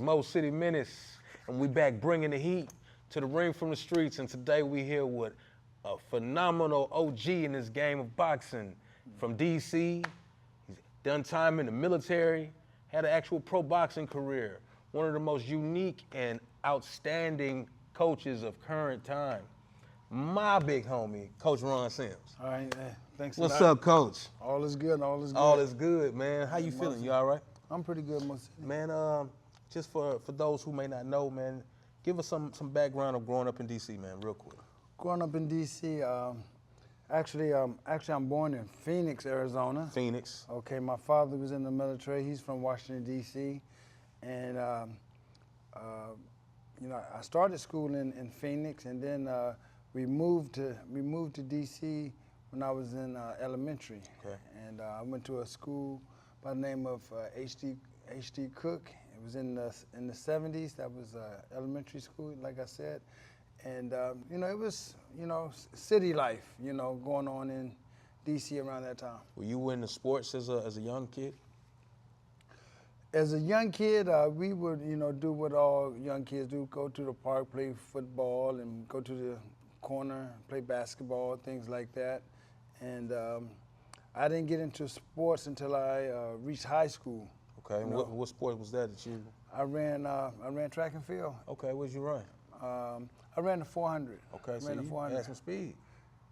Mo City Menis, and we back bringing the heat to the ring from the streets. And today we here with a phenomenal OG in this game of boxing from DC. He's done time in the military, had an actual pro boxing career. One of the most unique and outstanding coaches of current time. My big homie, Coach Ron Sims. All right, thanks a What's lot. up, Coach? All is good, all is good. All is good, man. How you feeling? You all right? I'm pretty good, most. Man, just for those who may not know, man, give us some background of growing up in DC, man, real quick. Growing up in DC, actually I'm born in Phoenix, Arizona. Phoenix. Okay, my father was in the military. He's from Washington D.C. And I started school in Phoenix, and then we moved to D.C. when I was in elementary. Okay. And I went to a school by the name of H.D. Cook. It was in the 70s. That was elementary school, like I said. And it was city life, going on in D.C. around that time. Were you into sports as a young kid? As a young kid, we would, do what all young kids do: go to the park, play football, and go to the corner, play basketball, things like that. And I didn't get into sports until I reached high school. Okay. And what sport was that you? I ran track and field. Okay. What did you run? I ran the 400. Okay. So you had some speed.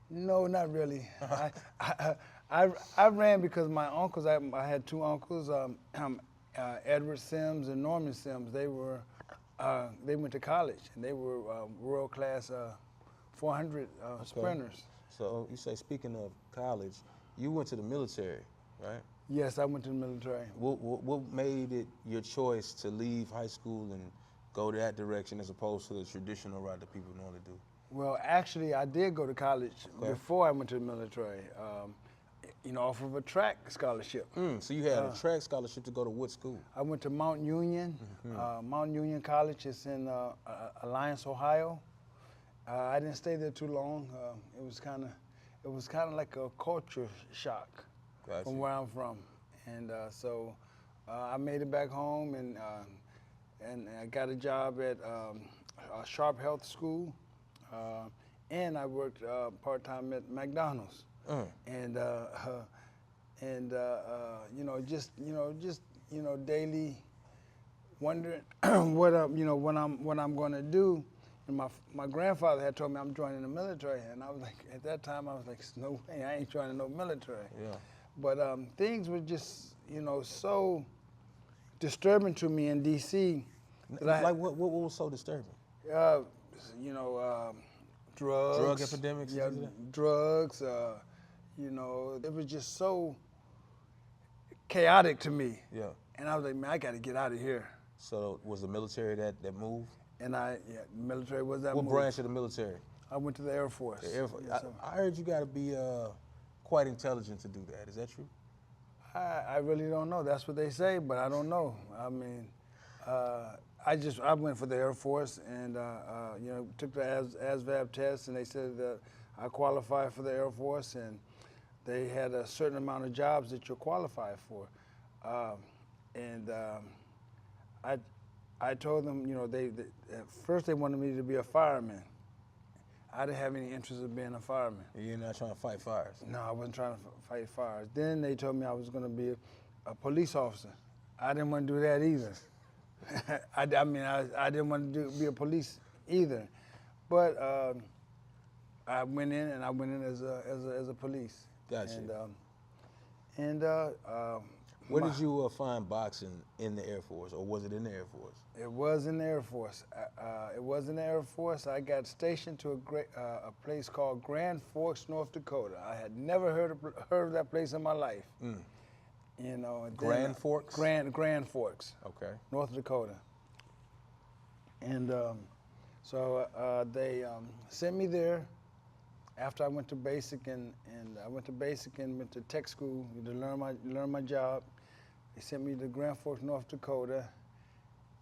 No, not really. I ran because my uncles. I had two uncles. Edward Sims and Norman Sims. They went to college, and they were world class 400 sprinters. So you say, speaking of college, you went to the military, right? Yes, I went to the military. What made it your choice to leave high school and go that direction as opposed to the traditional route that people normally do? Well, actually, I did go to college before I went to the military. Off of a track scholarship. So you had a track scholarship to go to what school? I went to Mount Union. Mount Union College is in Alliance, Ohio. I didn't stay there too long. It was kind of like a culture shock from where I'm from, and so I made it back home, and I got a job at Sharp Health School, and I worked part-time at McDonald's. Daily wondering what I'm going to do. And my grandfather had told me I'm joining the military, and I was like, at that time I was like, no way, I ain't joining no military. Yeah. But things were just so disturbing to me in D.C. Like what was so disturbing? Drugs. Drug epidemics. Yeah, drugs. It was just so chaotic to me. Yeah. And I was like, man, I got to get out of here. So was the military that move? And the military was that What move. branch of the military? I went to the Air Force. The Air Force. Yes, I heard you got to be quite intelligent to do that. Is that true? I really don't know. That's what they say, but I don't know. I mean, I went for the Air Force and took the ASVAB test, and they said that I qualified for the Air Force, and they had a certain amount of jobs that you're qualified for. I told them, at first they wanted me to be a fireman. I didn't have any interest in being a fireman. You're not trying to fight fires? No, I wasn't trying to fight fires. Then they told me I was going to be a police officer. I didn't want to do that either. I didn't want to be a police either. But I went in as a police. Gotcha. Where did you find boxing in the Air Force, or was it in the Air Force? It was in the Air Force. It was in the Air Force. I got stationed to a place called Grand Forks, North Dakota. I had never heard of that place in my life. Grand Forks? Grand Forks. Okay. North Dakota. And so they sent me there after I went to basic and went to tech school to learn my job. They sent me to Grand Forks, North Dakota,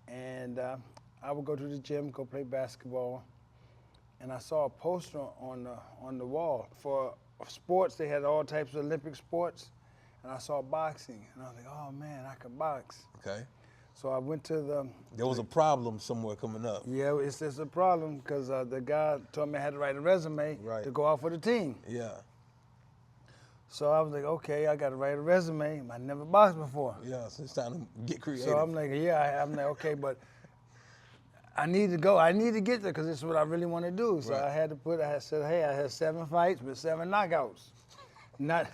and I would go to the gym, go play basketball, and I saw a poster on the wall for sports. They had all types of Olympic sports, and I saw boxing, and I was like, oh man, I could box. Okay. So I went to the. There was a problem somewhere coming up. Yeah, it's a problem because the guy told me I had to write a resume to go out for the team. Yeah. So I was like, okay, I got to write a resume. I never boxed before. Yeah, so it's time to get creative. So I'm like, I'm like, okay, but I need to go. I need to get there because this is what I really want to do. So I had to I said, hey, I had 7 fights with 7 knockouts. Not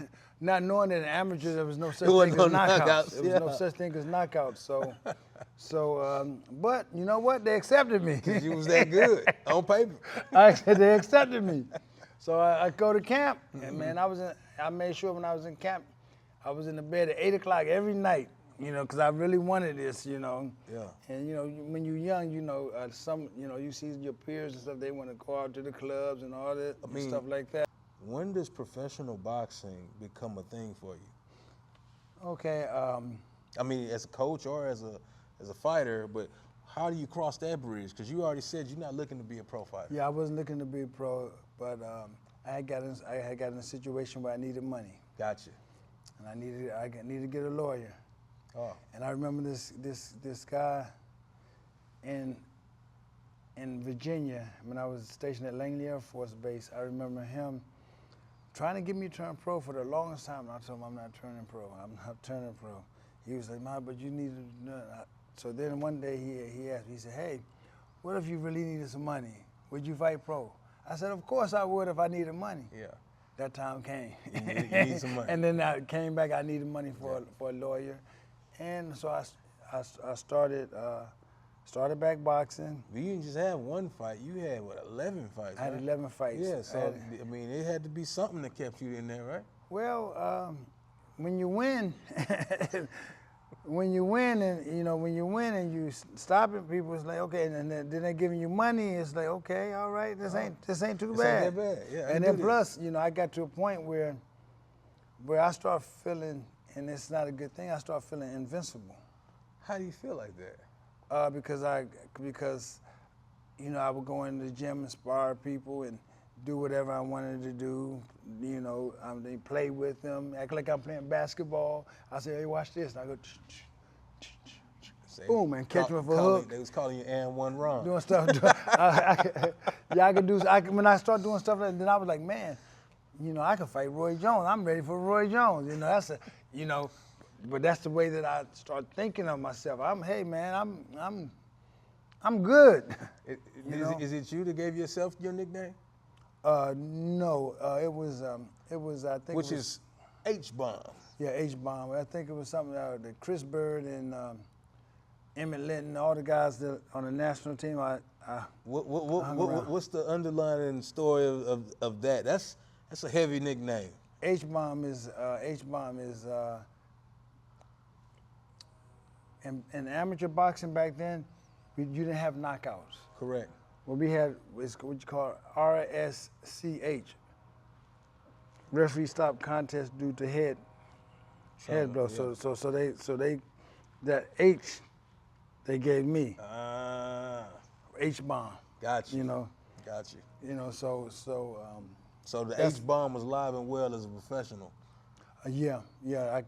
knowing that in amateurs there was no such thing as knockouts. There was no such thing as knockouts. But you know what? They accepted me. Because you was that good on paper. They accepted me. So I go to camp, and man, I made sure when I was in camp, I was in the bed at 8 o'clock every night, you know, because I really wanted this, you know. Yeah. And, you know, when you're young, you know, you see your peers and stuff, they want to go out to the clubs and all that stuff like that. When does professional boxing become a thing for you? Okay. I mean, as a coach or as a fighter, but how do you cross that bridge? Because you already said you're not looking to be a pro fighter. Yeah, I wasn't looking to be a pro, but I had got in a situation where I needed money. Gotcha. And I needed to get a lawyer. Oh. And I remember this guy in Virginia when I was stationed at Langley Air Force Base. I remember him trying to get me to turn pro for the longest time. And I told him I'm not turning pro. I'm not turning pro. He was like, "Man, but you need to." So then one day he asked me. He said, "Hey, what if you really needed some money? Would you fight pro?" I said, "Of course I would if I needed money." Yeah. That time came. You need some money. And then I came back. I needed money for a lawyer, and so I started back boxing. But you didn't just have one fight. You had, 11 fights, I had 11 fights. Yeah, so, I mean, it had to be something that kept you in there, right? Well, when you win, when you win and you stopping people, it's like, okay, and then they're giving you money, it's like, okay, all right, this ain't too bad. Ain't that bad. Yeah, and then plus, I got to a point where I start feeling, and it's not a good thing, I start feeling invincible. How do you feel like that? Because I would go into the gym and spar people and do whatever I wanted to do. They play with them, act like I'm playing basketball. I say, hey, watch this. And I go, boom, and catch me for a hook. They was calling you and one wrong. Doing stuff. I could do. When I start doing stuff like that, then I was like, man, I could fight Roy Jones. I'm ready for Roy Jones. But that's the way that I start thinking of myself. Hey man, I'm good. Is it you that gave yourself your nickname? No, it was I think. Which is H-Bomb. Yeah, H-Bomb. I think it was something that Chris Bird and Emmett Linton, all the guys that on the national team. What's the underlying story of that? That's a heavy nickname. H-Bomb is in amateur boxing back then, you didn't have knockouts. Correct. What we had was what you call RSCH. Referee stopped contest due to head blow. Yeah. So they that H they gave me. H-Bomb. Got you. Got you. So the H-Bomb was live and well as a professional. Yeah. I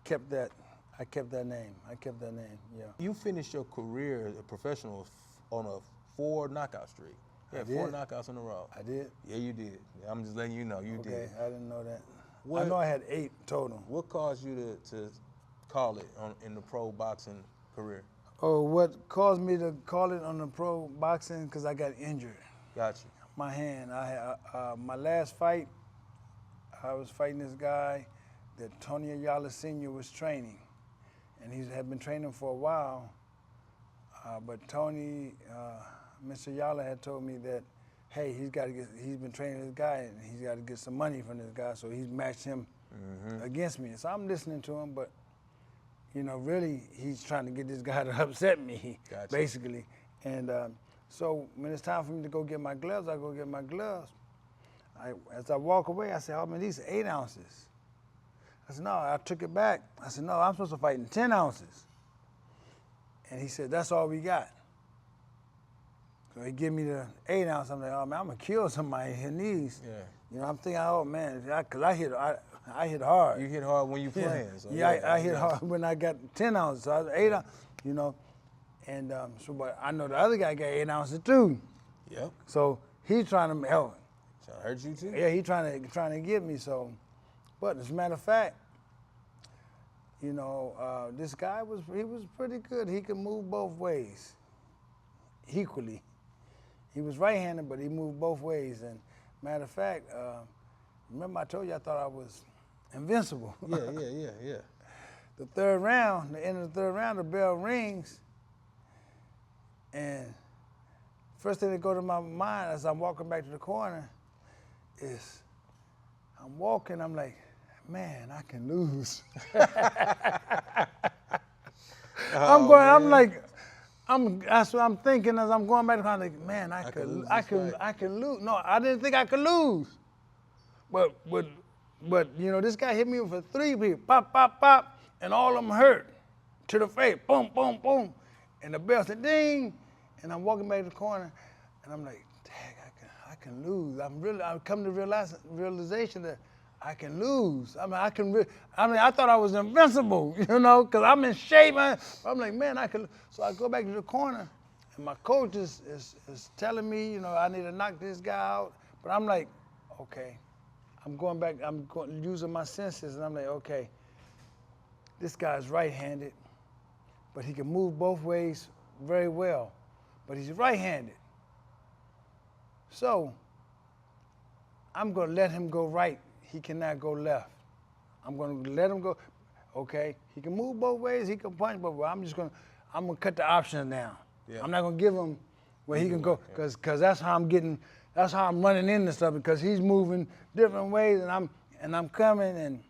kept that. I kept that name. Yeah. You finished your career as a professional on a 4 knockout streak. Yeah, 4 knockouts in a row. I did? Yeah, you did. I'm just letting you know you did. Okay, I didn't know that. I know I had 8 total. What caused you to call it in the pro boxing career? Oh, what caused me to call it on the pro boxing? Because I got injured. Got you. My hand. My last fight, I was fighting this guy that Tony Ayala Sr. was training. And he had been training for a while, but Tony, Mr. Ayala had told me that, hey, he's been training this guy and he's got to get some money from this guy, so he's matched him against me. So I'm listening to him, but, really he's trying to get this guy to upset me, basically. And so when it's time for me to go get my gloves, I go get my gloves. As I walk away, I say, oh man, these are 8 ounces. I said, no, I took it back. I said, no, I'm supposed to fight in 10 ounces. And he said, that's all we got. So he gave me the 8 ounce. I'm like, oh man, I'm gonna kill somebody in these. Yeah. I'm thinking, oh man, because I hit hard. You hit hard when you Yeah. playing. So Yeah, I hit hard when I got 10 ounces. So I was 8 ounces, you know. And so, but I know the other guy got 8 ounces too. Yep. So he's trying to help. Trying to hurt you too? Yeah, he's trying to get me. So, but as a matter of fact, you know, this guy was pretty good. He could move both ways equally. He was right-handed, but he moved both ways. And matter of fact, remember I told you I thought I was invincible. Yeah. The third round, the end of the third round, the bell rings, and first thing that go to my mind as I'm walking back to the corner is I'm walking, I'm like, man, I can lose. That's what I'm thinking as I'm going back to the corner, like, man, I can lose. No, I didn't think I could lose. But you know, this guy hit me for 3 people, pop, pop, pop, and all of them hurt to the face, boom, boom, boom. And the bell said ding, and I'm walking back to the corner, and I'm like, dang, I can lose. I'm coming to realization that I can lose. I thought I was invincible, you know, because I'm in shape, man. I'm like, man, I can. So I go back to the corner, and my coach is telling me, you know, I need to knock this guy out. But I'm like, okay. I'm going back, using my senses, and I'm like, okay, this guy's right-handed, but he can move both ways very well, but he's right-handed. So I'm going to let him go right. He cannot go left. I'm going to let him go, okay, he can move both ways, he can punch both ways. I'm going to cut the options down. Yeah. I'm not going to give him where he can go, because that's how I'm running into stuff, because he's moving different ways, and I'm coming, and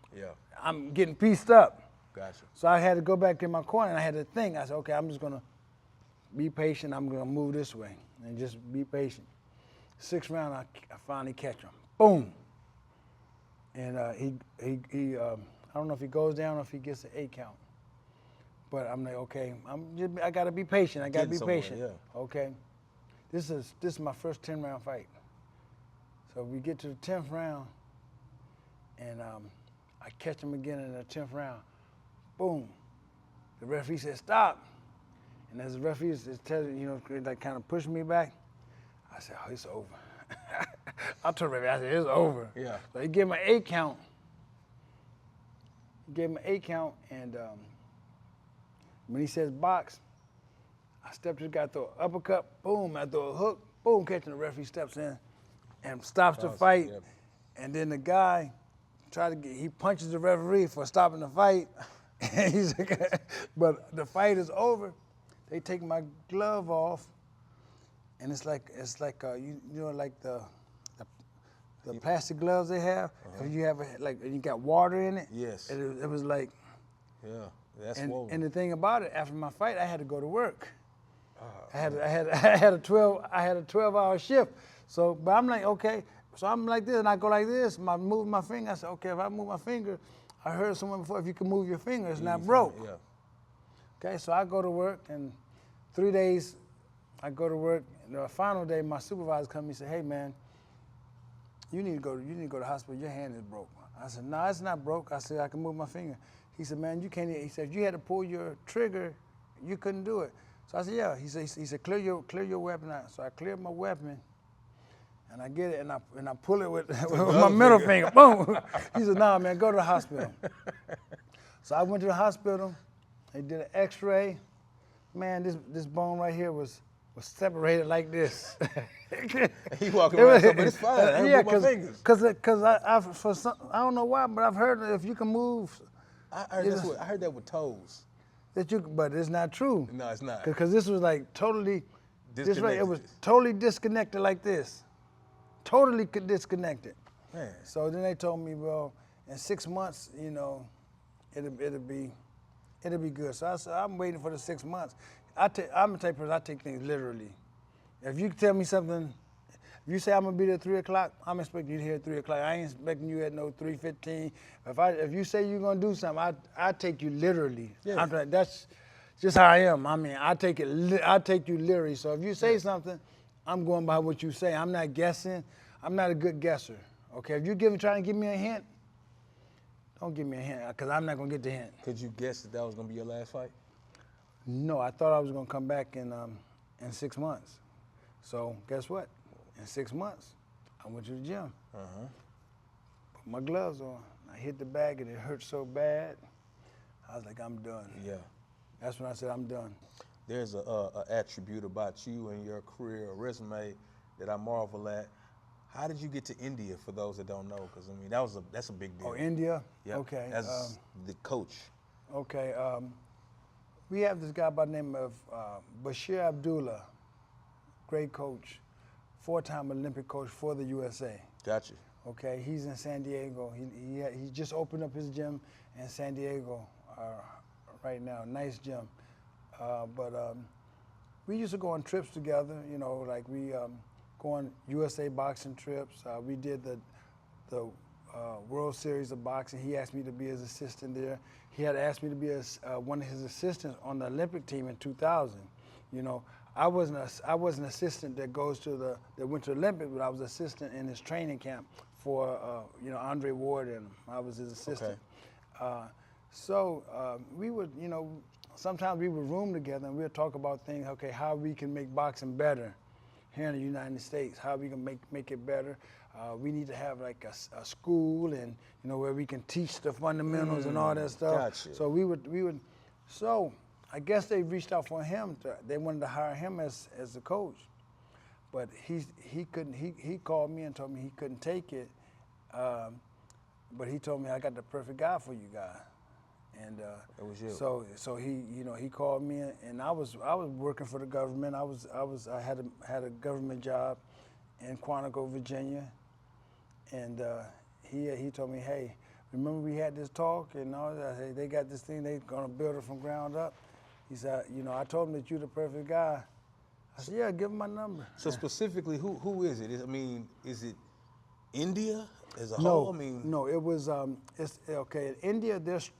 I'm getting pieced up. Gotcha. So I had to go back in my corner, and I had to think. I said, okay, I'm just gonna be patient. I'm gonna move this way, and just be patient. 6th round, I finally catch him. Boom. And he I don't know if he goes down or if he gets an 8 count. But I'm like, okay, I gotta be patient. I gotta be patient. Yeah. Okay. This is my first 10-round fight. So we get to the 10th round, and I catch him again in the 10th round. Boom. The referee said, stop. And as the referee is telling, you know, like kind of pushing me back, I said, oh, it's over. I told the referee, I said, it's over. Yeah. So he gave me an 8 count. And when he says box, I stepped to the guy, throw an uppercut, boom, I throw a hook, boom, catching the referee steps in and stops the fight. Yep. And then the guy he punches the referee for stopping the fight. But the fight is over. They take my glove off, and it's like you know, like the plastic gloves they have. If you have you got water in it. Yes. It was like. Yeah, that's swollen. And the thing about it, after my fight, I had to go to work. I had a 12-hour shift. So, but I'm like, okay. So I'm like this, and I go like this. I move my finger. I said, okay, if I move my finger, I heard someone before, if you can move your finger, it's not broke. Yeah. Okay, so I go to work, and 3 days, I go to work. The final day, my supervisor comes and said, hey man, you need to go to the hospital. Your hand is broke. I said, no, it's not broke. I said, I can move my finger. He said, man, you can't. He said, if you had to pull your trigger, you couldn't do it. So I said, yeah. He said, clear your weapon out. So I cleared my weapon, and I get it, and I pull it with my middle finger. Boom. He said, nah, man, go to the hospital. So I went to the hospital. They did an X-ray. Man, this bone right here was separated like this. He walking around, but it's fine. Yeah, because I don't know why, but I've heard that if you can move. I heard that with toes. But it's not true. No, it's not. Because this was like totally disconnected. It was totally disconnected like this. Totally disconnected. Man. So then they told me, well, in 6 months, you know, it'll be good. So I said, I'm waiting for the 6 months. I'm the type of person, I take things literally. If you tell me something, if you say I'm gonna be there at 3 o'clock, I'm expecting you to here at 3 o'clock. I ain't expecting you at no 3:15. If you say you're gonna do something, I take you literally. Yeah. That's just how I am. I mean, I take you literally. So if you say something, I'm going by what you say. I'm not guessing. I'm not a good guesser. Okay, if you're trying to give me a hint, Don't give me a hint, because I'm not going to get the hint. Could you guess that was going to be your last fight? No, I thought I was going to come back in 6 months. So guess what? In 6 months, I went to the gym. Put my gloves on. I hit the bag, and it hurt so bad. I was like, I'm done. Yeah. That's when I said, I'm done. There's a attribute about you and your career, a resume that I marvel at. How did you get to India, for those that don't know? Because, I mean, that's a big deal. Oh, India? Yeah. Okay. As the coach. Okay. We have this guy by the name of Bashir Abdullah, great coach, 4-time Olympic coach for the USA. Gotcha. Okay, he's in San Diego. He just opened up his gym in San Diego right now. Nice gym. But we used to go on trips together, you know, like we go on USA boxing trips. We did the World Series of Boxing. He asked me to be his assistant there. He had asked me to be one of his assistants on the Olympic team in 2000. You know, I wasn't an assistant that went to the Olympics, but I was assistant in his training camp for you know, Andre Ward, and I was his assistant. Okay. So we would, you know, sometimes we would room together and we'd talk about things. Okay, how we can make boxing better here in the United States, how we can make it better. We need to have like a school, and you know, where we can teach the fundamentals and all that stuff. Gotcha. So we would. So I guess they reached out for him. They wanted to hire him as a coach, but he couldn't. He called me and told me he couldn't take it. But he told me, I got the perfect guy for you guys. And it was you. So he, you know, he called me, and I was working for the government. I had a government job in Quantico, Virginia, and he told me, hey, remember we had this talk and all that? Hey, they got this thing, they gonna build it from ground up. He said, you know, I told him that you're the perfect guy. I said, yeah, give him my number. So specifically, who is it? I mean, is it India as a No, whole? I mean, no, it was, it's, okay, in India,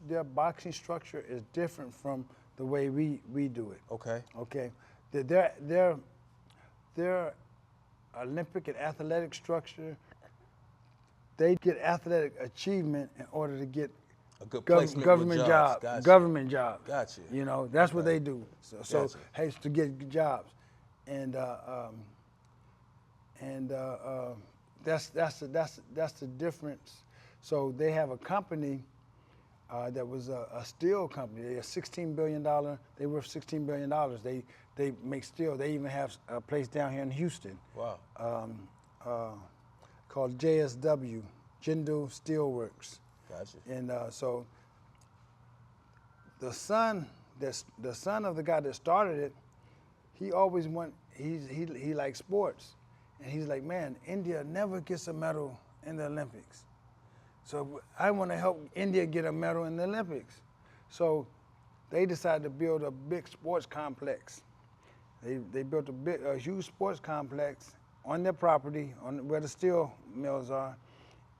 their boxing structure is different from the way we do it. Okay. Okay, their Olympic and athletic structure, they get athletic achievement in order to get a good placement government with jobs. Gotcha. Government jobs. Gotcha. You know, that's what they do. So Gotcha. hey, to get jobs, and that's the difference. So they have a company that was a steel company. They're $16 billion. They worth $16 billion. They make steel. They even have a place down here in Houston. Wow. Called JSW, Jindal Steelworks. Gotcha. And so the son of the guy that started it, he always he likes sports. And he's like, man, India never gets a medal in the Olympics. So I want to help India get a medal in the Olympics. So they decided to build a big sports complex. They built a huge sports complex on their property, on where the steel mills are,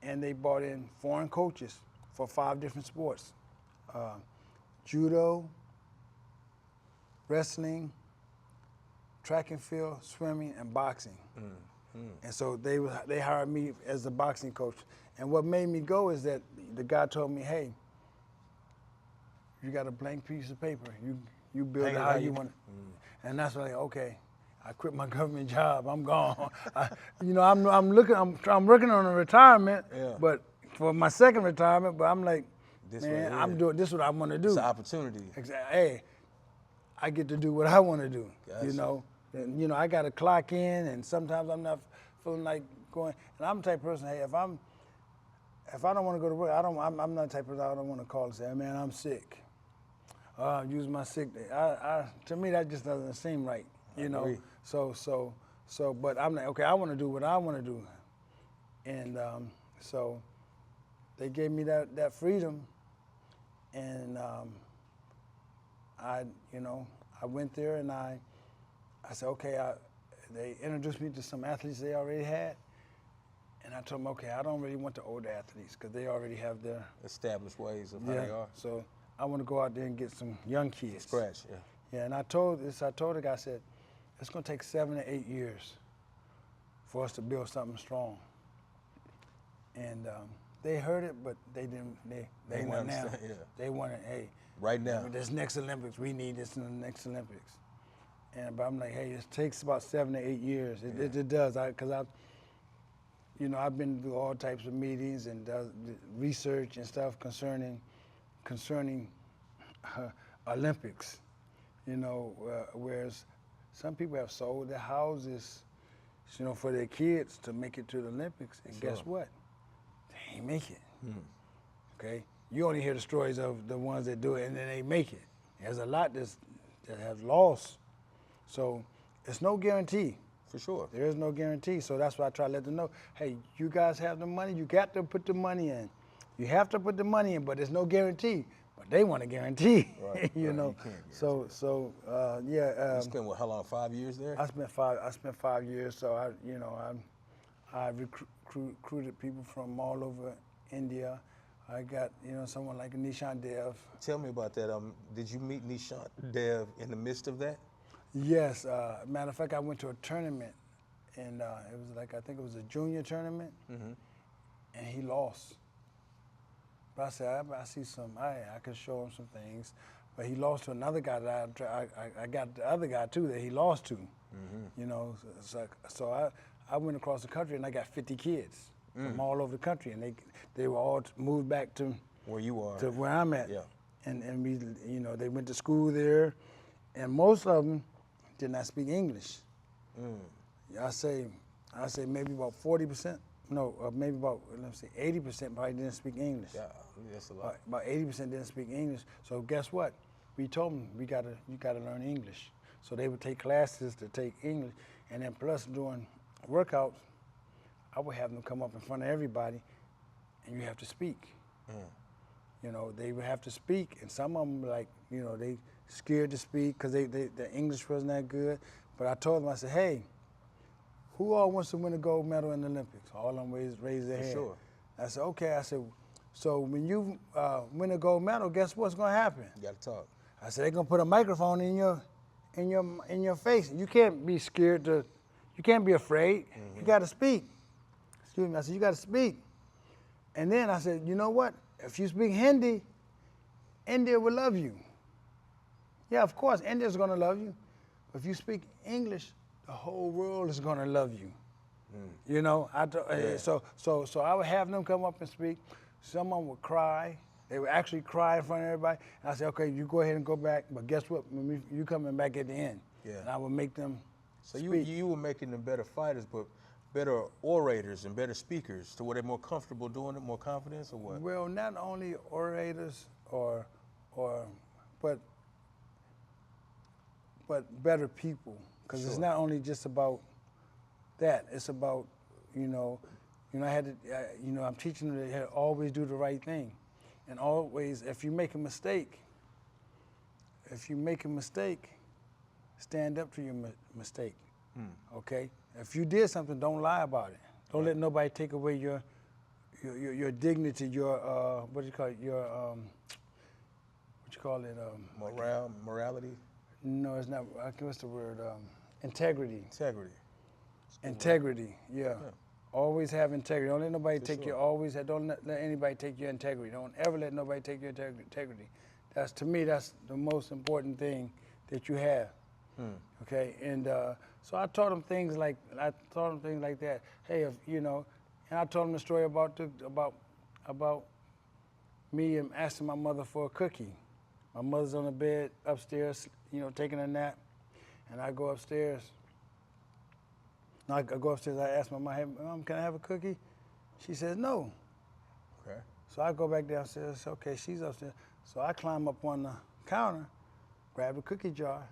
and they brought in foreign coaches for 5 different sports: judo, wrestling, track and field, swimming, and boxing. And so they hired me as the boxing coach. And what made me go is that the guy told me, hey, you got a blank piece of paper. You build it how you want it. And that's like, okay, I quit my government job. I'm gone. I'm working on a retirement, but for my second retirement. But I'm like, man, I'm doing this. Is what I want to do. It's an opportunity. Exactly. Hey, I get to do what I want to do. Gotcha. You know. And, you know, I got to clock in, and sometimes I'm not feeling like going. And I'm the type of person, hey, if I don't want to go to work, I'm not the type of person I don't want to call and say, hey, man, I'm sick. Use my sick day. To me, that just doesn't seem right, you know. Agree. So, but I'm like, okay, I want to do what I want to do. And so they gave me that freedom, and I went there, and I said, okay, they introduced me to some athletes they already had. And I told them, okay, I don't really want the older athletes because they already have their established ways of how they are. So I want to go out there and get some young kids. Scratch, yeah. Yeah, and I told the guy, I said, it's going to take 7 to 8 years for us to build something strong. And they heard it, but they didn't. They want now. Yeah. They wanted, hey, Right now. this next Olympics, we need this in the next Olympics. But I'm like, hey, it takes about 7 to 8 years. It does, because I've been through all types of meetings and research and stuff concerning Olympics. Whereas some people have sold their houses, for their kids to make it to the Olympics, and guess what? They ain't make it. Okay, you only hear the stories of the ones that do it and then they make it. There's a lot that have lost. So it's no guarantee. For sure. There is no guarantee. So that's why I try to let them know, hey, you guys have the money, you got to put the money in. You have to put the money in, but there's no guarantee. But they want a guarantee, Right. you know. You can't Yeah. you spent how long? 5 years there? I spent 5 years. So I recruited people from all over India. I got someone like Nishant Dev. Tell me about that. Did you meet Nishant Dev in the midst of that? Yes. Matter of fact, I went to a tournament, and it was I think it was a junior tournament, and he lost. But I said, I see I could show him some things. But he lost to another guy that I got the other guy too that he lost to. So I went across the country and I got 50 kids from all over the country, and they were all moved back to where you are, to where I'm at. Yeah. And we they went to school there, and most of them did not speak English. I say maybe about 40%. No, maybe about 80% probably didn't speak English. Yeah, that's a lot. About 80% didn't speak English. So guess what? We told them you gotta learn English. So they would take classes to take English, and then plus during workouts, I would have them come up in front of everybody, and you have to speak. They would have to speak, and some of them they scared to speak because their English wasn't that good. But I told them, I said, hey, who all wants to win a gold medal in the Olympics? All of them raised their hand. Sure. I said, okay. I said, so when you win a gold medal, guess what's going to happen? You got to talk. I said, they're going to put a microphone in your face. You can't be scared you can't be afraid. You got to speak. Excuse me. I said, you got to speak. And then I said, you know what? If you speak Hindi, India will love you. Yeah, of course, India's going to love you. But if you speak English, the whole world is going to love you. So I would have them come up and speak. Someone would cry. They would actually cry in front of everybody. And I said, okay, you go ahead and go back, but guess what? You coming back at the end. Yeah. And I would make them So speak. you were making them better fighters, but better orators and better speakers, to where they're more comfortable doing it, more confidence, or what? Well, not only orators but better people, because it's not only just about that. It's about I had to I'm teaching them to always do the right thing, and always if you make a mistake, stand up to your mistake. Okay, if you did something, don't lie about it. Don't let nobody take away your dignity, your what do you call it? Morality? No, it's not. What's the word? Integrity. Integrity. Yeah. Always have integrity. Don't let nobody take your. Don't let anybody take your integrity. Don't ever let nobody take your integrity. To me, that's the most important thing that you have. Okay, and so I taught them things like that. Hey, and I told them the story about me and asking my mother for a cookie. My mother's on the bed upstairs, taking a nap, and I go upstairs. I go upstairs. I ask my mom, "Hey, Mom, can I have a cookie?" She says no. Okay. So I go back downstairs. Okay, she's upstairs. So I climb up on the counter, grab a cookie jar.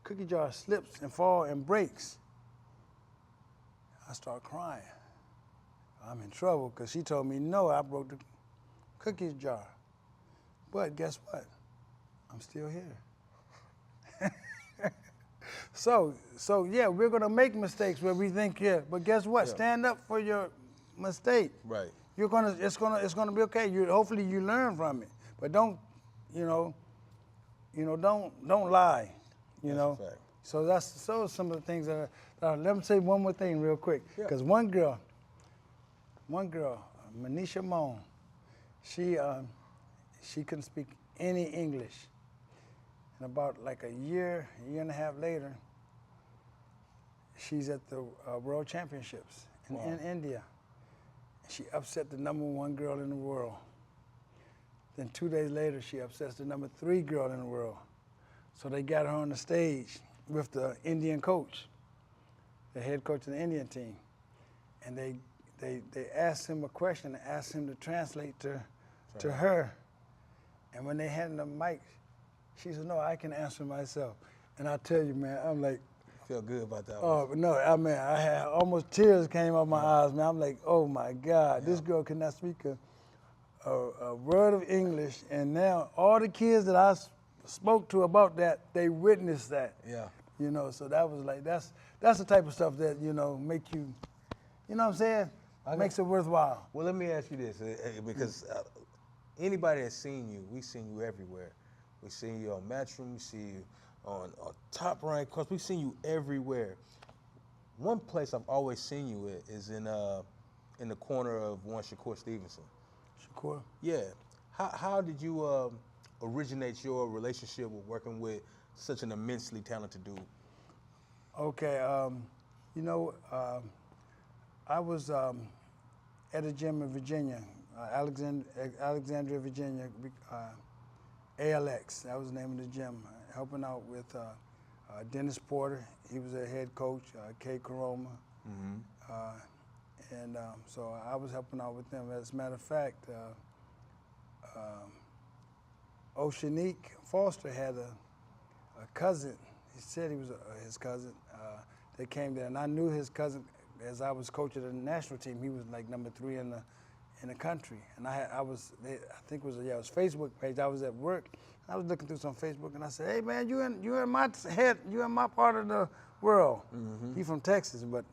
Cookie jar slips and falls and breaks. I start crying. I'm in trouble because she told me no, I broke the cookie jar. But guess what? I'm still here. So yeah, we're gonna make mistakes where we think but guess what? Yeah. Stand up for your mistake. Right. It's gonna be okay. Hopefully you learn from it, but don't lie. That's a fact. So that's some of the things that let me say one more thing real quick, because one girl, Manisha Moan. She couldn't speak any English. And about like a year and a half later, she's at the World Championships in India. She upset the #1 girl in the world. Then 2 days later, she upsets the #3 girl in the world. So they got her on the stage with the Indian coach, the head coach of the Indian team. And they asked him a question and asked him to translate to her. And when they handed the mic, she said, no, I can answer myself. And I tell you, man, I'm like, Feel good about that oh, one. no, I mean, I had almost tears came out my eyes, man. I'm like, oh my God, this girl cannot speak a word of English. And now all the kids that I spoke to about that, they witnessed that. Yeah. You know, so that was like, that's the type of stuff that, you know, make you, you know what I'm saying? Makes it worthwhile. Well, let me ask you this, because anybody that's seen you, we've seen you everywhere. We've seen you on Matchroom, we see you on Top Rank, because we've seen you everywhere. One place I've always seen you at is in the corner of one Shakur Stevenson. Shakur? Yeah. How did you originate your relationship with working with such an immensely talented dude? Okay, you know, I was at a gym in Virginia, Alexandria, Virginia, ALX, that was the name of the gym, helping out with Dennis Porter. He was a head coach, Kay Karoma. And so I was helping out with them. As a matter of fact, Oceanique Foster had a cousin. He said he was his cousin. They came there, and I knew his cousin as I was coaching the national team. He was like #3 in the country, and I think it was Facebook page. I was at work. I was looking through some Facebook, and I said, "Hey man, you in my head, you in my part of the world." He from Texas, but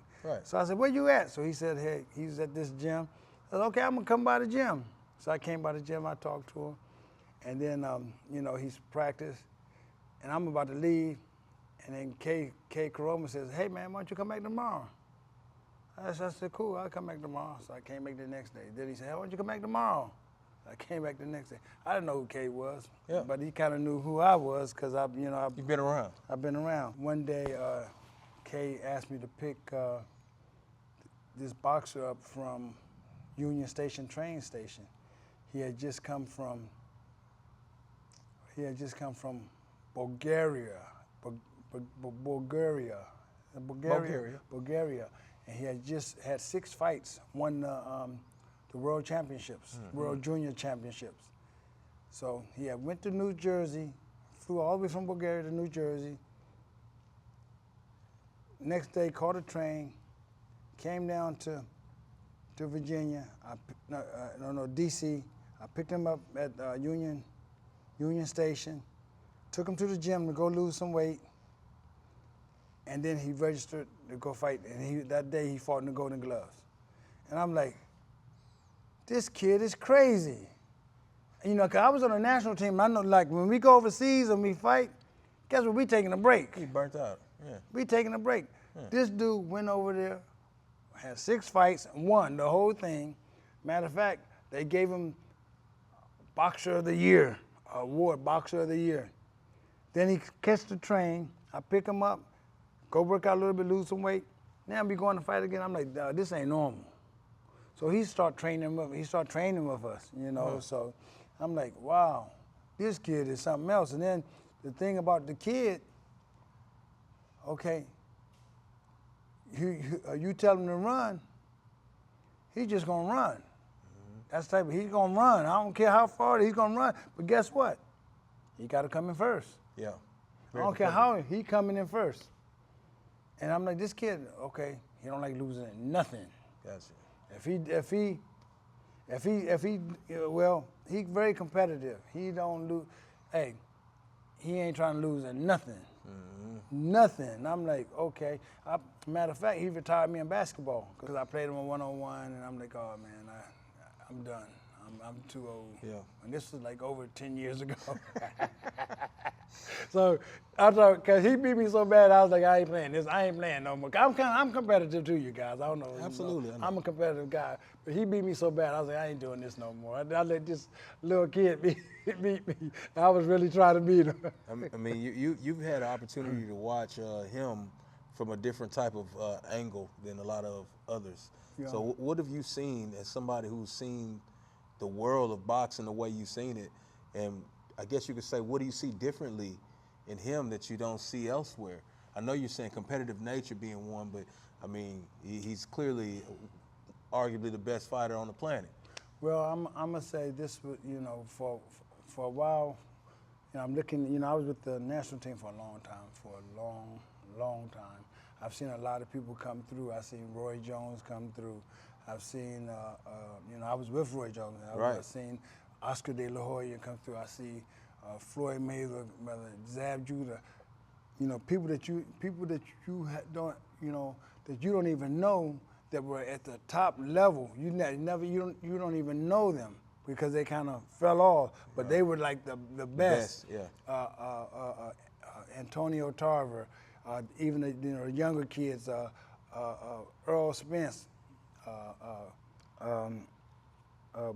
so I said, "Where you at?" So he said, "Hey, he's at this gym." I said, "Okay, I'm gonna come by the gym." So I came by the gym. I talked to him, and then you know, he's practiced, and I'm about to leave, and then Kay Karoma says, "Hey man, why don't you come back tomorrow?" I said, "Cool, I'll come back tomorrow." So I came back the next day. Then he said, "Hey, why don't you come back tomorrow?" I came back the next day. I didn't know who Kay was, but he kind of knew who I was because You've been around. I've been around. One day, Kay asked me to pick this boxer up from Union Station train station. He had just come from Bulgaria. Bulgaria. And he had just had 6 fights, won the World Championships, World Junior Championships. So he had went to New Jersey, flew all the way from Bulgaria to New Jersey. Next day, caught a train, came down to Virginia, DC. I picked him up at Union Station, took him to the gym to go lose some weight, and then he registered to go fight. And that day he fought in the Golden Gloves. And I'm like, this kid is crazy. You know, 'cause I was on the national team. I know, like, when we go overseas and we fight, guess what? We taking a break. He burnt out. Yeah. We taking a break. This dude went over there, had 6 fights, and won the whole thing. Matter of fact, they gave him Boxer of the Year award, Boxer of the Year. Then he catch the train. I pick him up, go work out a little bit, lose some weight. Now I'm be going to fight again. I'm like, this ain't normal. So he start training with us, you know. So I'm like, wow, this kid is something else. And then the thing about the kid, okay, you tell him to run, he's just gonna run. That's the type of, he's gonna run. I don't care how far, he's gonna run. But guess what? He gotta come in first. Yeah. I don't care how, he coming in first. And I'm like, this kid, okay, he don't like losing at nothing. Gotcha. Well, he very competitive. He don't lose. Hey, he ain't trying to lose at nothing. Nothing. I'm like, okay. Matter of fact, he retired me in basketball because I played him on 1-on-1, and I'm like, oh man, I'm done. I'm too old. Yeah. And this was like over 10 years ago. So I thought, because he beat me so bad, I was like, I ain't playing this. I ain't playing no more. I'm competitive too, you guys. I don't know. Absolutely. You know, I'm a competitive guy. But he beat me so bad, I was like, I ain't doing this no more. I let this little kid beat me. I was really trying to beat him. I mean, you've had an opportunity to watch him from a different type of angle than a lot of others. Yeah. So what have you seen as somebody who's seen the world of boxing the way you've seen it? And I guess you could say, what do you see differently in him that you don't see elsewhere? I know you're saying competitive nature being one, but I mean, he's clearly arguably the best fighter on the planet. Well, I'm gonna say this, you know, for a while, you know, I'm looking, you know, I was with the national team for a long time. I've seen a lot of people come through. I've seen Roy Jones come through. I've seen, you know, I was with Roy Jones. I've seen Oscar De La Hoya come through. I see Floyd Mayweather, Zab Judah. You know, people that you don't, you know, that you don't even know that were at the top level. You don't even know them because they kind of fell off. But they were like the best. Yeah. Antonio Tarver, even the younger kids, Earl Spence,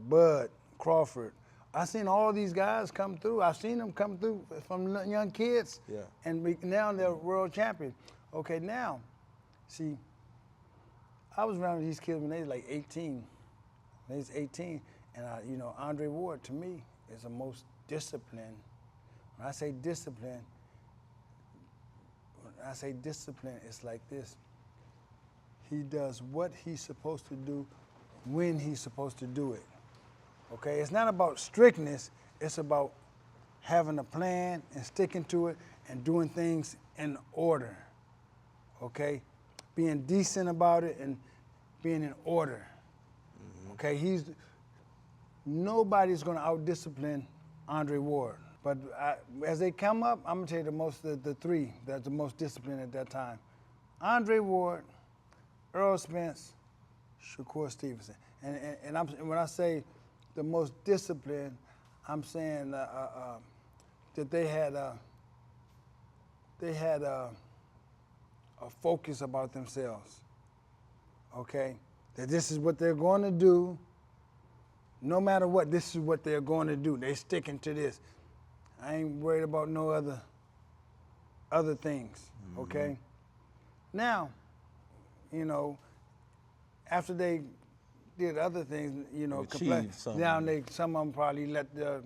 Bud Crawford. I seen all these guys come through. I've seen them come through from young kids, and now they're world champions. Okay, now, see, I was around these kids when they was like 18. When they was 18, and you know, Andre Ward to me is the most disciplined. When I say discipline, it's like this. He does what he's supposed to do when he's supposed to do it. Okay, it's not about strictness, it's about having a plan and sticking to it and doing things in order. Okay? Being decent about it and being in order. Okay, nobody's gonna out-discipline Andre Ward. But as they come up, I'm gonna tell you the three that's the most disciplined at that time. Andre Ward, Earl Spence, Shakur Stevenson. And when I say the most disciplined, I'm saying that they had a focus about themselves. Okay, that this is what they're going to do. No matter what, this is what they're going to do. They're sticking to this. I ain't worried about no other things. Okay. Now, you know, after they did other things, you know, now some of them probably let the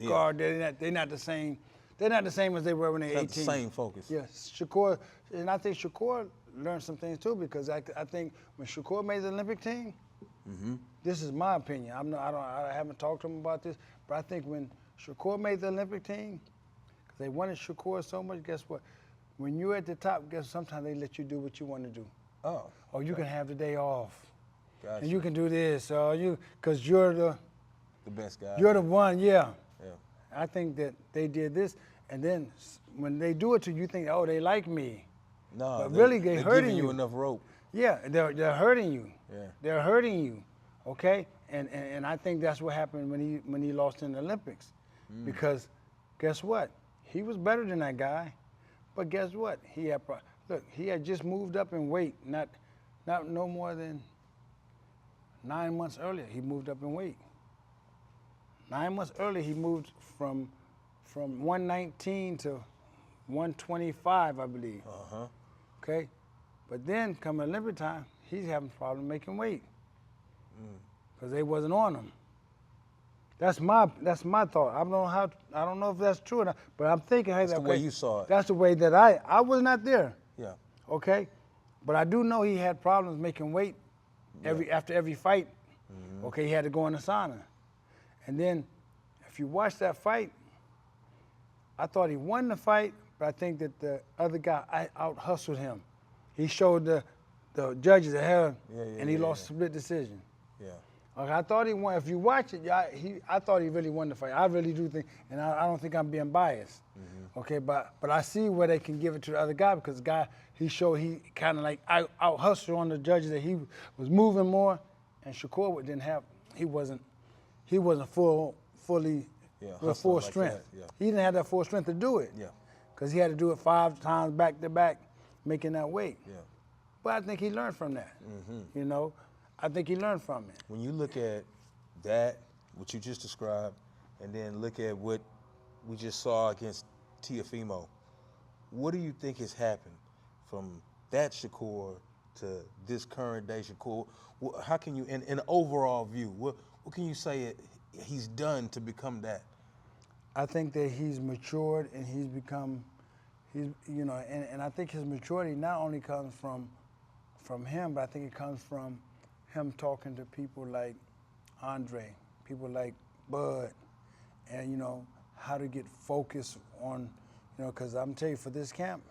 guard. They're not the same. They're not the same as they were when they were 18. Not the same focus. Yes, Shakur, and I think Shakur learned some things too, because I think when Shakur made the Olympic team, this is my opinion. I haven't talked to him about this, but I think when Shakur made the Olympic team, because they wanted Shakur so much. Guess what? When you're at the top, sometimes they let you do what you want to do. Oh. Or you can have the day off. Gotcha. And you can do this, because you're the best guy. You're the one, yeah. I think that they did this, and then when they do it to you, you think, oh, they like me. No, but really they're hurting giving you enough rope. Yeah, they're hurting you. Yeah. They're hurting you, okay? And I think that's what happened when he lost in the Olympics, because guess what? He was better than that guy, but guess what? He had just moved up in weight, not no more than 9 months earlier. He moved up in weight. 9 months earlier, he moved from 119 to 125, I believe. Okay, but then come Olympic time, he's having problem making weight because they wasn't on him. That's my thought. I don't know if that's true or not, but I'm thinking, hey, that's the way you saw it. That's the way that I was not there. Yeah. Okay, but I do know he had problems making weight after every fight. Okay, he had to go in the sauna. And then, if you watch that fight, I thought he won the fight, but I think that the other guy out-hustled him. He showed the judges the hell, and he lost a split decision. Yeah. Okay, I thought he won. If you watch it, I thought he really won the fight. I really do think, and I don't think I'm being biased. Okay, but I see where they can give it to the other guy, because the guy, he kind of like out-hustled on the judges, that he was moving more, and Shakur didn't have, he he wasn't fully with hustling full like strength. that, yeah. He didn't have that full strength to do it. Yeah. Because he had to do it 5 times back to back, making that weight. Yeah. But I think he learned from that. Mm-hmm. You know, I think he learned from it. When you look at that, what you just described, and then look at what we just saw against Teofimo, what do you think has happened from that Shakur to this current day Shakur? How can you, in an overall view, what can you say he's done to become that? I think that he's matured and he's become, you know, and I think his maturity not only comes from him, but I think it comes from him talking to people like Andre, people like Bud, and, you know, how to get focused on, you know, because I'm telling you, for this camp,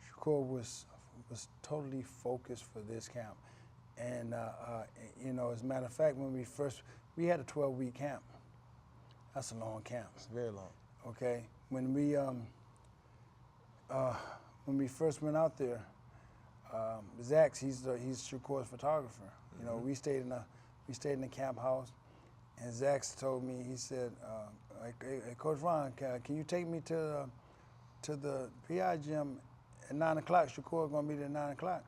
Shakur was totally focused for this camp. And, you know, as a matter of fact, when we had a 12-week camp. That's a long camp. It's very long. Okay, when we first went out there, Zach, he's Shakur's photographer. You know, we stayed in the camp house, and Zach told me, he said, hey, Coach Ron, can you take me to the PI gym at 9 o'clock? Shakur gonna be there at 9 o'clock.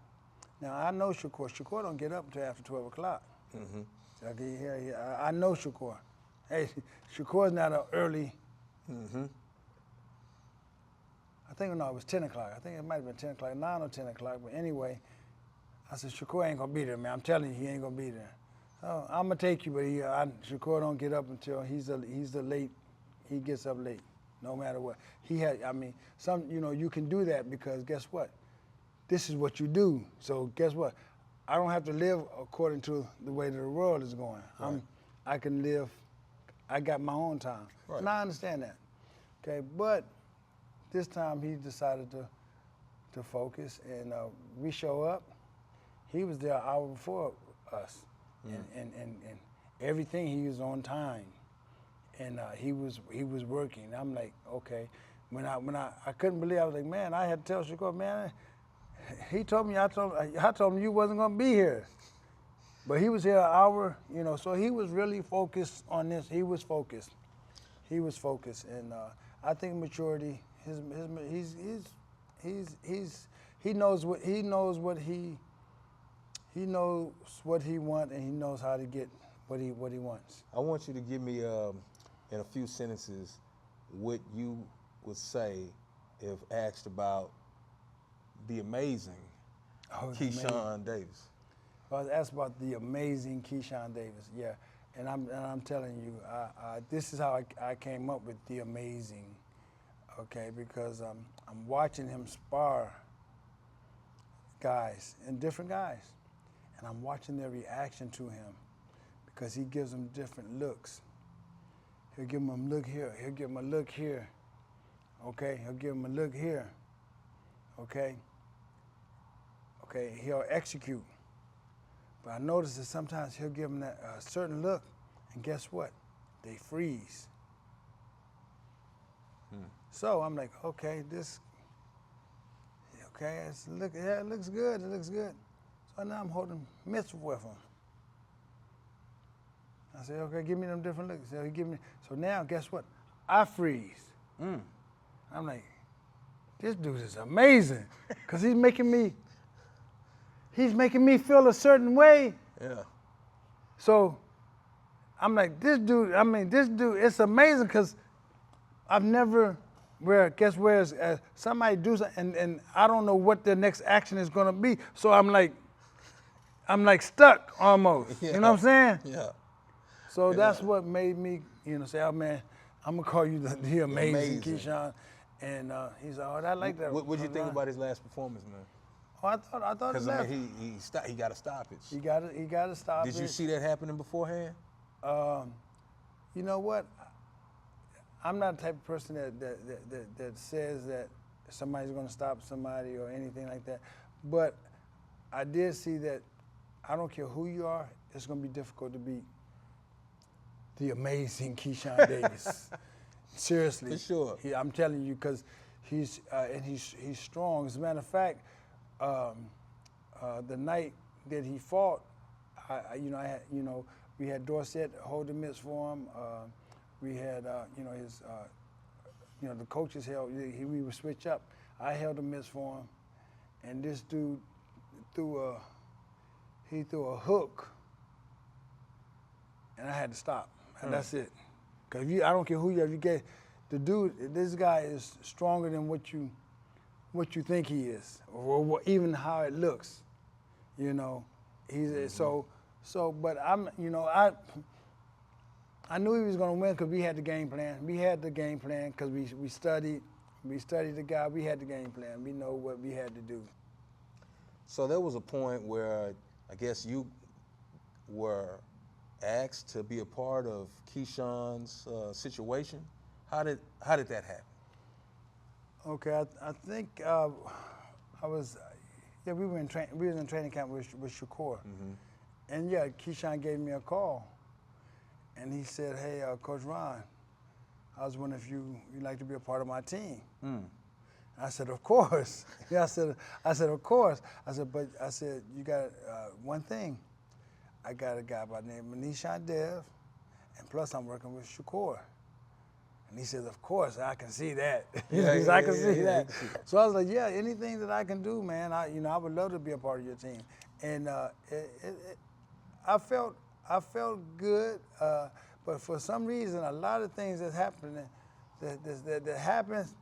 Now I know Shakur. Shakur don't get up until after 12 o'clock. Mm-hmm. So I know Shakur. Hey, Shakur's not an early. Mm-hmm. I think, no, it was 10 o'clock. I think it might have been 10 o'clock, 9 or 10 o'clock. But anyway, I said, Shakur ain't going to be there, man. I'm telling you, he ain't going to be there. So I'm going to take you, but Shakur don't get up until he gets up late, no matter what. You know, you can do that because guess what? This is what you do. So guess what? I don't have to live according to the way that the world is going. Right. I can live, I got my own time. Right. And I understand that. Okay, but this time he decided to focus, and we show up. He was there an hour before us, and everything, he was on time, and he was working. I'm like, okay. When I couldn't believe, I was like, man, I had to tell Shakur, man, he told me, I told him you wasn't gonna be here. But he was here an hour, you know, so he was really focused on this. He was focused, and I think maturity. He knows what he wants, and he knows how to get what he wants. I want you to give me, in a few sentences, what you would say if asked about the amazing Keyshawn Davis. I was asked about the amazing Keyshawn Davis, yeah, and I'm telling you, this is how I came up with the amazing, okay, because I'm watching him spar guys, and different guys, and I'm watching their reaction to him because he gives them different looks. He'll give them a look here, he'll give them a look here, okay, he'll give them a look here, okay, he'll execute. But I noticed that sometimes he'll give them that certain look, and guess what? They freeze. So I'm like, okay, it looks good, it looks good. So now I'm holding mitts with him. I said, okay, give me them different looks. So he give me. So now, guess what? I freeze. I'm like, this dude is amazing, cause he's making me feel a certain way. Yeah. So I'm like, this dude, it's amazing because I've never, somebody do something and I don't know what the next action is gonna be. So I'm like stuck almost. Yeah. You know what I'm saying? Yeah. So that's what made me, say, oh man, I'm gonna call you the amazing Keyshawn. And he's like, oh, I like that. What did you think about his last performance, man? Oh, I thought Because I mean, he got to stop it. He got to stop it. Did you see that happening beforehand? You know what? I'm not the type of person that says that somebody's going to stop somebody or anything like that. But I did see that I don't care who you are, it's going to be difficult to beat the amazing Keyshawn Davis. Seriously. For sure. I'm telling you, because he's strong. As a matter of fact, the night that he fought, we We had Dorsett hold the mitts for him. We had, the coaches held. We would switch up. I held the mitts for him, and this dude threw a hook, and I had to stop. And that's it. Cause I don't care who you get, the dude. This guy is stronger than what you think he is, or even how it looks. He's so. But I knew he was going to win because we had the game plan. We had the game plan because we studied the guy. We had the game plan. We know what we had to do. So there was a point where I guess you were asked to be a part of Keyshawn's situation. How did that happen? Okay, I think I was. Yeah, we was in training camp with Shakur. Mm-hmm. And yeah, Keyshawn gave me a call, and he said, "Hey, Coach Ron, I was wondering if you'd like to be a part of my team." I said, "Of course." Yeah, I said, "Of course." I said, "You got one thing. I got a guy by the name of Nishant Dev, and plus I'm working with Shakur." And he says, "Of course, I can see that." I can see that. So I was like, "Yeah, anything that I can do, man. I would love to be a part of your team." And I felt good, but for some reason, a lot of things that happens.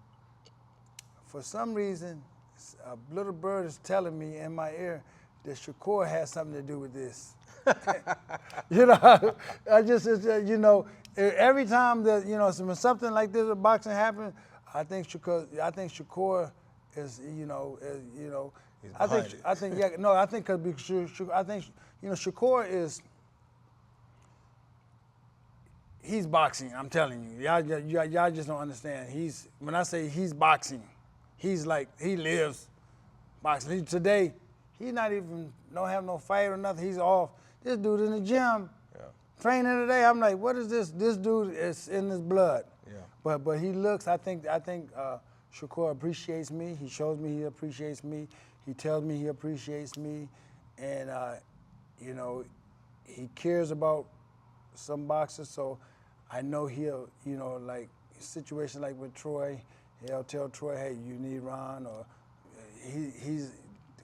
For some reason, a little bird is telling me in my ear that Shakur has something to do with this. I just every time that when something like this with boxing happens, I think Shakur is Shakur is. He's boxing. I'm telling you, y'all just don't understand. When I say he's boxing, he's like he lives boxing. Today, he's not even don't have no fight or nothing. He's off. This dude in the gym training today. I'm like, what is this? This dude is in his blood. Yeah. But he looks. I think Shakur appreciates me. He shows me he appreciates me. He tells me he appreciates me, and he cares about some boxers. So I know he'll, like situation like with Troy, he'll tell Troy, hey, you need Ron, or he's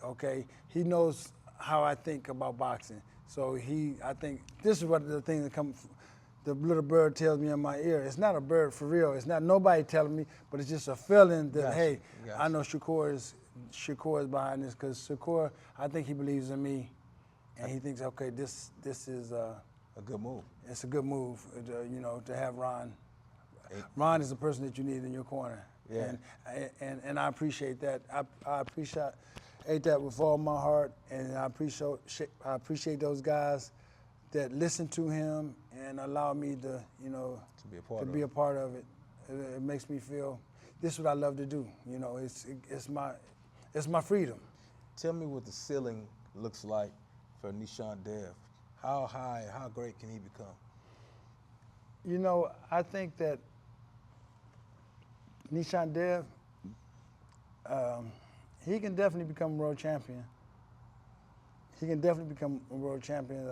okay. He knows how I think about boxing. So I think this is what the thing that comes. The little bird tells me in my ear. It's not a bird for real. It's not nobody telling me, but it's just a feeling that hey, I know Shakur is behind this because Shakur, I think he believes in me, and he thinks okay, this is a good move. It's a good move, to have Ron. Ron is the person that you need in your corner. Yeah. And I appreciate that. I appreciate that with all my heart, and I appreciate those guys that listen to him and allow me to be a part of it. It makes me feel this is what I love to do. It's my freedom. Tell me what the ceiling looks like for Nishant Dev. How high, how great can he become? I think that Nishant Dev, he can definitely become a world champion. He can definitely become a world champion.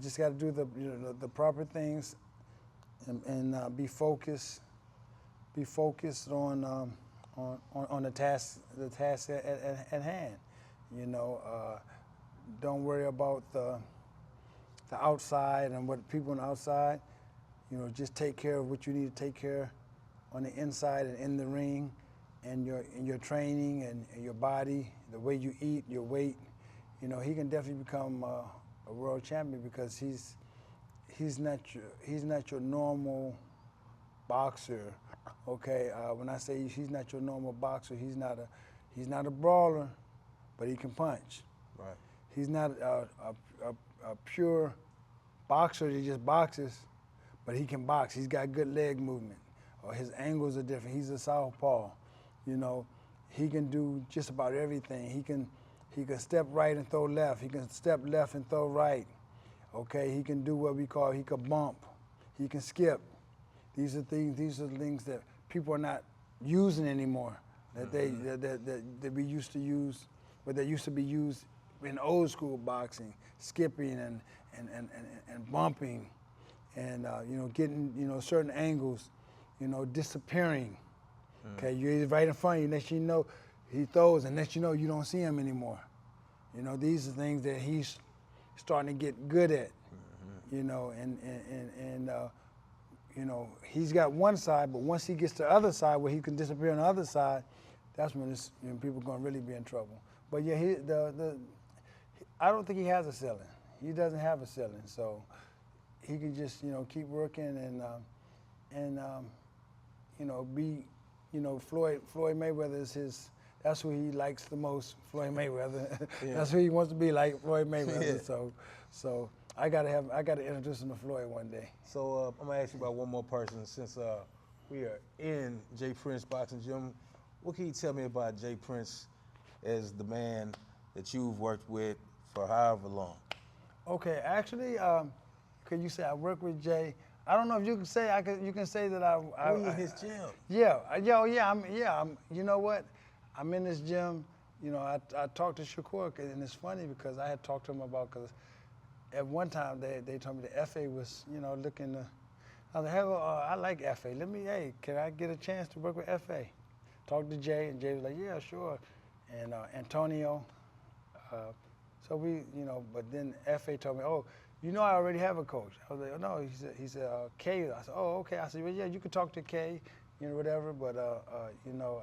Just got to do the proper things and be focused. Be focused on the task at hand. Don't worry about the outside and what people on the outside. Just take care of what you need to take care on the inside and in the ring, and your training and your body, the way you eat, your weight. He can definitely become a world champion because he's not your normal boxer. Okay, when I say he's not your normal boxer, he's not a brawler, but he can punch. Right. He's not a pure boxer that just boxes, but he can box. He's got good leg movement, or his angles are different. He's a southpaw. He can do just about everything. He can step right and throw left. He can step left and throw right. Okay, he can do what we call, he can bump. He can skip. These are things that people are not using anymore. That we used to use, but that used to be used in old school boxing, skipping and bumping, and you know, getting, you know, certain angles, you know, disappearing. Okay, you're right in front of you. Next you know, he throws, and next you know, you don't see him anymore. You know, these are things that he's starting to get good at. You know, and you know, he's got one side, but once he gets to the other side where he can disappear on the other side, that's when people are gonna really be in trouble. But yeah, I don't think he has a ceiling. He doesn't have a ceiling, so he can just, you know, keep working and you know, be, you know, Floyd Mayweather is his. That's who he likes the most, Floyd Mayweather. Yeah. That's who he wants to be like, Floyd Mayweather. Yeah. So I gotta introduce him to Floyd one day. So I'm gonna ask you about one more person. Since we are in Jay Prince Boxing Gym, what can you tell me about Jay Prince as the man that you've worked with for however long? Okay, actually, could you say I work with Jay? I don't know if you can say you can say that We in his gym. Yeah, I'm. You know what? I'm in this gym. You know, I talked to Shakur, and it's funny because I had talked to him about, because at one time they told me the FA was, you know, looking to. I was like, hell, I like FA. Hey, can I get a chance to work with FA? Talked to Jay, and Jay was like, yeah, sure. And Antonio. So we, you know, but then FA told me, oh, you know, I already have a coach. I was like, oh, no. He said, Kay. I said, oh, okay. I said, well, yeah, you can talk to Kay, you know, whatever. But you know,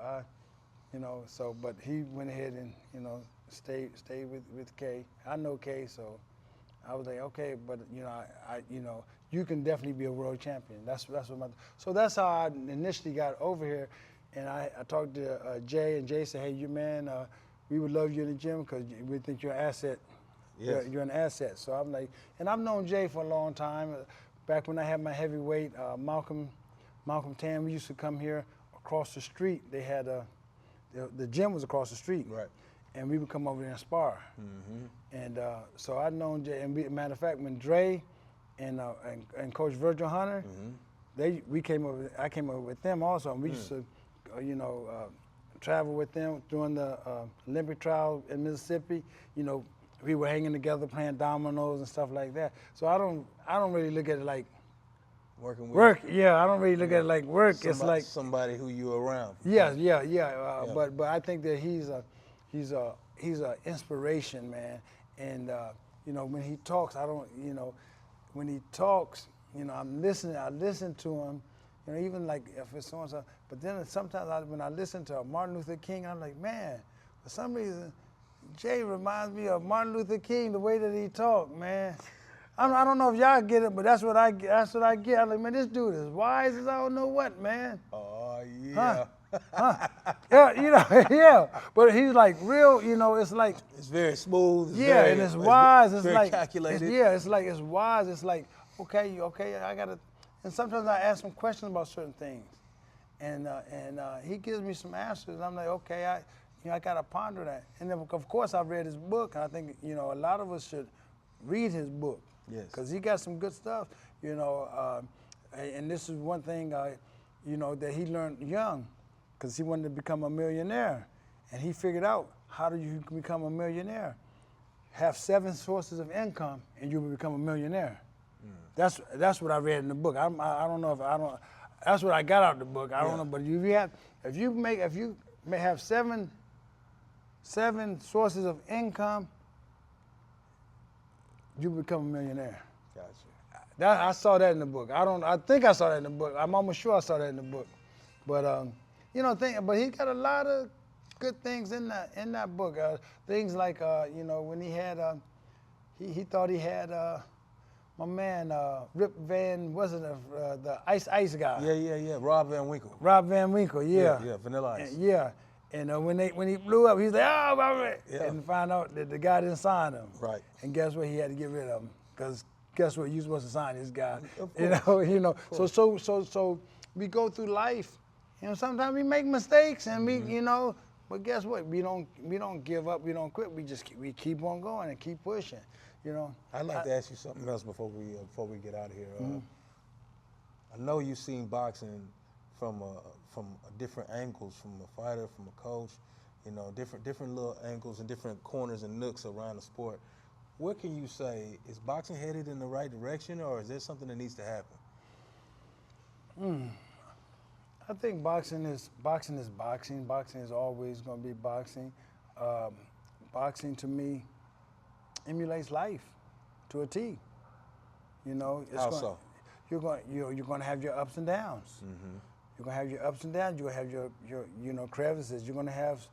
you know, so, but he went ahead and, you know, stayed with Kay. I know Kay, so I was like, okay, but you know, you know, you can definitely be a world champion. That's what so that's how I initially got over here, and I talked to Jay, and Jay said, hey, you man, we would love you in the gym because we think you're an asset. Yes. You're an asset. So I'm like, and I've known Jay for a long time. Back when I had my heavyweight, Malcolm Tan, we used to come here across the street. They had the gym was across the street, Right. and we would come over there and spar. And so I'd known Jay. And matter of fact, when Dre and Coach Virgil Hunter, I came over with them also, and we used to, you know, travel with them during the Olympic trial in Mississippi. You know, we were hanging together playing dominoes and stuff like that. So I don't really look at it like Working with work. Yeah, I don't really look at it like work. somebody, It's like somebody who you're around. yeah. Yeah. But I think that he's a inspiration, man. And you know, when he talks, when he talks, you know, I'm listening. I listen to him. You know, even like if it's so and so. But then sometimes when I listen to Martin Luther King, I'm like, man, for some reason, Jay reminds me of Martin Luther King, the way that he talked, man. I don't know if y'all get it, but that's what I get. I'm like, man, this dude is wise as I don't know what, man. Oh yeah. Yeah, you know, yeah. But he's like real, you know, it's like It's very smooth. It's yeah, very, and it's wise. It's very like calculated. it's like it's wise. It's like okay, I gotta. And sometimes I ask him questions about certain things, and he gives me some answers. I'm like, okay, I gotta ponder that. And then of course I've read his book, and I think, you know, a lot of us should read his book. Yes. Because he got some good stuff, you know. And this is one thing, you know, that he learned young, because he wanted to become a millionaire, and he figured out how do you become a millionaire. Have 7 sources of income, and you will become a millionaire. That's what I read in the book. I don't know if I don't. That's what I got out of the book. I don't know, but if you may have seven sources of income, you become a millionaire. Gotcha. I saw that in the book. I think I saw that in the book. I'm almost sure I saw that in the book. But you know, but he got a lot of good things in that book. Things like you know, when he had he thought he had my man Rip Van, wasn't it the Ice guy? Yeah. Rob Van Winkle. Rob Van Winkle, yeah. Yeah, Vanilla Ice. Yeah. And when he blew up, he's like, oh, Robert. Yeah. And find out that the guy didn't sign him. Right. And guess what? He had to get rid of him. Because guess what? You're supposed to sign this guy. Of course. You know. So we go through life. You know, sometimes we make mistakes, and we, you know, but guess what? We don't give up. We don't quit. We keep on going and keep pushing. You know. I'd like to ask you something else before we get out of here. I know you've seen boxing from different angles, from a fighter, from a coach, you know, different little angles and different corners and nooks around the sport. What can you say, is boxing headed in the right direction, or is there something that needs to happen? I think boxing is boxing. Boxing is always going to be boxing. Boxing to me emulates life to a T. You know, How so? You're going to have your ups and downs. Mm-hmm. You're going to have your ups and downs. You're going to have your crevices. You're going to have,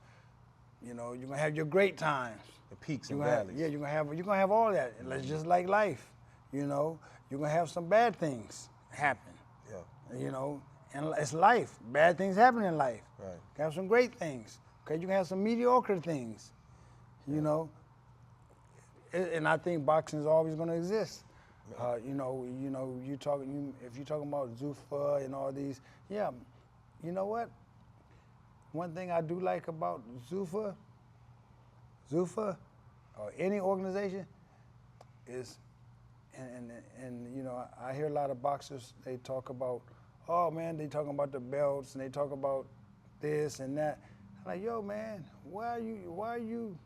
you're going to have your great times. The peaks and valleys. You're going to have all that. It's just like life. You know, you're going to have some bad things happen. Yeah. You know, and it's life. Bad things happen in life. Right. You can have some great things. Okay, you can have some mediocre things. You know, and I think boxing is always going to exist. If you're talking about Zuffa and all these, yeah, you know what? One thing I do like about Zuffa, or any organization, is, and you know, I hear a lot of boxers, they talk about, oh man, they talking about the belts and they talk about this and that. I'm like, yo man, why are you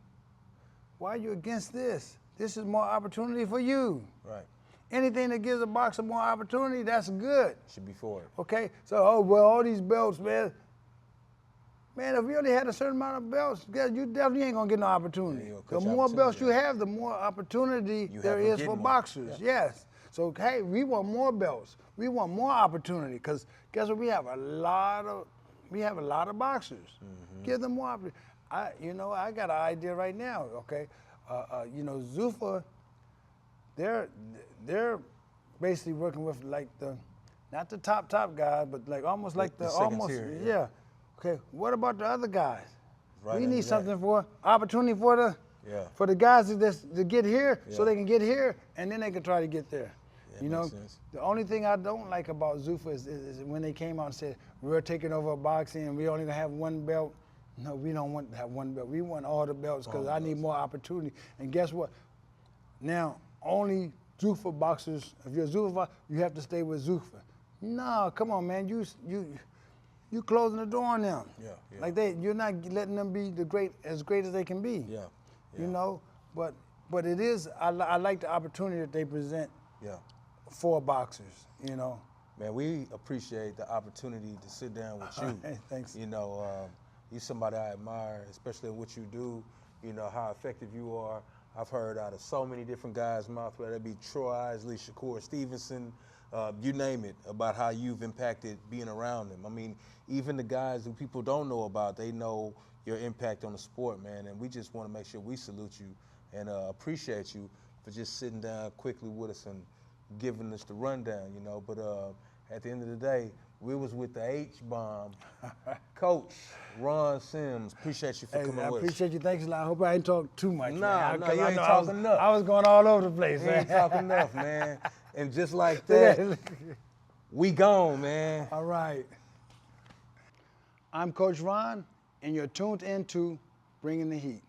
against this? This is more opportunity for you. Right. Anything that gives a boxer more opportunity, that's good. Should be for it. Okay, so all these belts, man. Man, if you only had a certain amount of belts, you definitely ain't gonna get no opportunity. Yeah, The more belts you have, the more opportunity there is for boxers. Yeah. Yes. So hey, we want more belts. We want more opportunity, because guess what? We have a lot of boxers. Mm-hmm. Give them more opportunity. I got an idea right now. Okay, Zuffa, they're basically working with like not the top guys, but like almost like the almost tier, yeah. Okay, what about the other guys? Right, we need something for opportunity for the guys to get here, so they can get here, and then they can try to get there. Yeah, you know, sense. The only thing I don't like about Zuffa is when they came out and said, we're taking over boxing and we only gonna have one belt. No, we don't want to have one belt. We want all the belts, because I need more opportunity. And guess what? Now, only Zuffa boxers, if you're a Zuffa boxer, you have to stay with Zuffa. No, come on, man. You closing the door on them. Yeah. Like you're not letting them be as great as they can be. Yeah. You know, but it is, I like the opportunity that they present. Yeah. For boxers, you know. Man, we appreciate the opportunity to sit down with you. Hey, thanks. You know, you're somebody I admire, especially in what you do. You know, how effective you are. I've heard out of so many different guys' mouth, whether it be Troy, Isley, Shakur Stevenson, you name it, about how you've impacted being around them. I mean, even the guys who people don't know about, they know your impact on the sport, man. And we just want to make sure we salute you and appreciate you for just sitting down quickly with us and giving us the rundown, you know. But at the end of the day, we was with the H-bomb. Coach Ron Sims, appreciate you for coming with us. I appreciate you. Thanks a lot. I hope I ain't talk too much. Nah, you ain't talking enough. I was going all over the place, You man. ain't talking enough, man. And just like that, we gone, man. All right. I'm Coach Ron, and you're tuned into Bringing the Heat.